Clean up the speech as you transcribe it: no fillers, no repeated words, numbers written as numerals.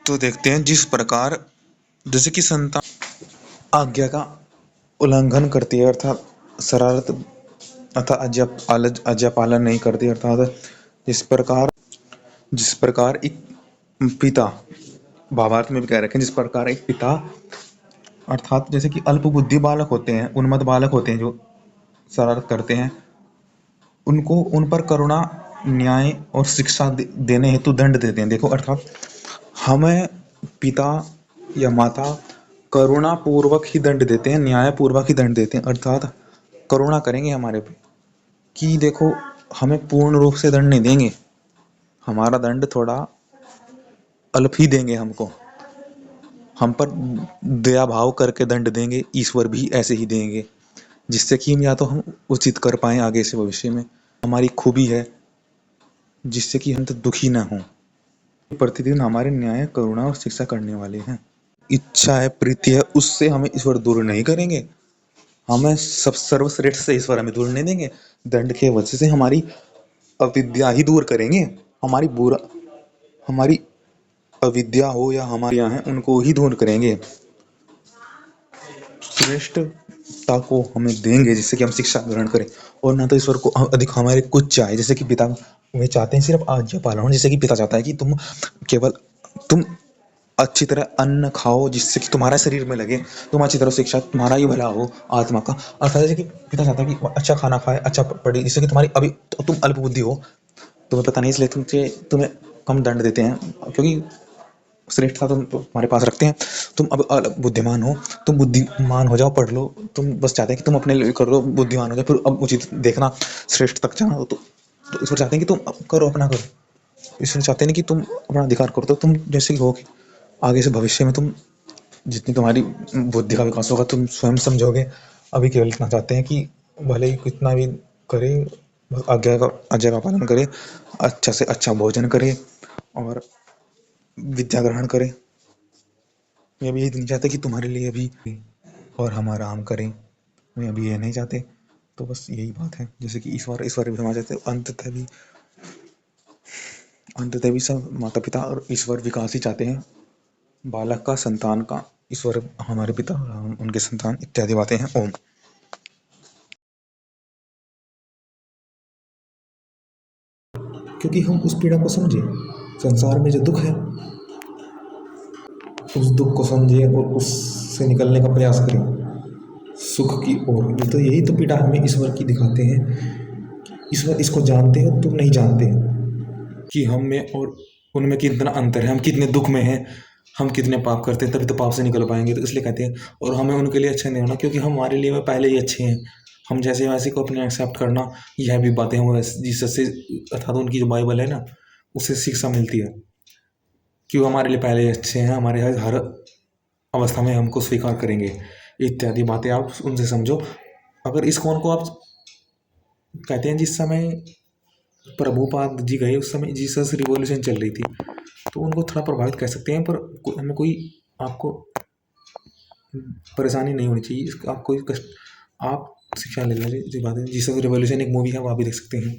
तो देखते हैं जिस प्रकार जैसे कि संतान आज्ञा का उल्लंघन करती है अर्थात शरारत अर्थात आज्ञा पालन नहीं करती अर्थात जिस प्रकार एक पिता भावार्थ में भी कह रखे हैं जिस प्रकार एक पिता अर्थात जैसे कि अल्प बुद्धि बालक होते हैं उन्मत्त बालक होते हैं जो शरारत करते हैं उनको उन पर करुणा न्याय और शिक्षा देने हेतु दंड देते हैं। देखो अर्थात हमें पिता या माता करुणा पूर्वक ही दंड देते हैं न्याय पूर्वक ही दंड देते हैं अर्थात करुणा करेंगे हमारे पे कि देखो हमें पूर्ण रूप से दंड नहीं देंगे हमारा दंड थोड़ा अल्प ही देंगे हमको हम पर दया भाव करके दंड देंगे ईश्वर भी ऐसे ही देंगे जिससे कि हम या तो हम उचित कर पाएं आगे से भविष्य में हमारी खूबी है जिससे कि हम तो दुखी ना हों प्रतिदिन हमारे न्याय करुणा और शिक्षा करने वाले हैं। इच्छा है प्रीति है उससे हमें ईश्वर दूर नहीं करेंगे हमें सब सर्वश्रेष्ठ से ईश्वर हमें दूर नहीं देंगे दंड के वजह से हमारी अविद्या ही दूर करेंगे हमारी अविद्या हो या हमारे यहाँ है उनको ही दूर करेंगे श्रेष्ठता को हमें देंगे जिससे कि हम शिक्षा ग्रहण करें और ना तो ईश्वर को अधिक हमारे कुछ चाहे जैसे कि पिता वे चाहते हैं सिर्फ आज्ञा पालन जैसे कि पिता चाहता है कि तुम अच्छी तरह अन्न खाओ जिससे कि तुम्हारा शरीर में लगे तुम अच्छी तरह शिक्षा तुम्हारा ही भला हो आत्मा का अर्थात जैसे कि पिता चाहता है कि अच्छा खाना खाए अच्छा पढ़े जिससे कि तुम्हारी अभी तुम अल्प बुद्धि हो तुम्हें पता नहीं इसलिए तुम्हें कम दंड देते हैं क्योंकि श्रेष्ठता तुम तुम्हारे पास रखते हैं तुम अब बुद्धिमान हो तुम बुद्धिमान हो जाओ पढ़ लो तुम बस चाहते हैं कि तुम अपने लिए कर लो बुद्धिमान हो जाओ फिर अब उचित देखना श्रेष्ठ तक जाना हो तो ईश्वर चाहते हैं कि तुम करो अपना करो ईश्वर चाहते हैं कि तुम अपना अधिकार करो तो तुम जैसे हो आगे से भविष्य में तुम जितनी तुम्हारी बुद्धि का विकास होगा तुम स्वयं समझोगे अभी केवल इतना चाहते हैं कि भले ही कितना भी करे आज्ञा का पालन करे अच्छा से अच्छा भोजन करे और विद्या ग्रहण करे मैं अभी यही नहीं चाहते कि तुम्हारे लिए भी और हम आराम करें मैं अभी ये नहीं चाहते तो बस यही बात है जैसे कि ईश्वर भी समाज चाहते अंततः भी सब माता पिता और ईश्वर विकास ही चाहते हैं बालक का संतान का ईश्वर हमारे पिता हम उनके संतान इत्यादि बातें हैं ओम। क्योंकि हम उस पीड़ा को समझे संसार में जो दुख है उस दुख को समझे और उससे निकलने का प्रयास करें सुख की ओर ये तो यही तो पीड़ा हमें ईश्वर की दिखाते हैं ईश्वर इसको जानते हो तुम नहीं जानते कि हम में और उनमें कितना अंतर है हम कितने दुख में हैं हम कितने पाप करते हैं तभी तो पाप से निकल पाएंगे तो इसलिए कहते हैं और हमें उनके लिए अच्छे नहीं होना क्योंकि हमारे लिए वो पहले ही अच्छे हैं हम जैसे वैसे को अपने एक्सेप्ट करना यह भी बातें हम जीसस से अर्थात उनकी जो बाइबल है ना उससे शिक्षा मिलती है कि वो हमारे लिए पहले ही अच्छे हैं हमारे हर अवस्था में हमको स्वीकार करेंगे इत्यादि बातें आप उनसे समझो। अगर इस कौन को आप कहते हैं जिस समय प्रभुपाद जी गए उस समय जीसस रिवॉल्यूशन चल रही थी तो उनको थोड़ा प्रभावित कर सकते हैं पर हमें कोई आपको परेशानी नहीं होनी चाहिए आप कोई कष्ट आप शिक्षा ले लीजिए बात है जीसस रिवॉल्यूशन एक मूवी है वो आप भी देख सकते हैं।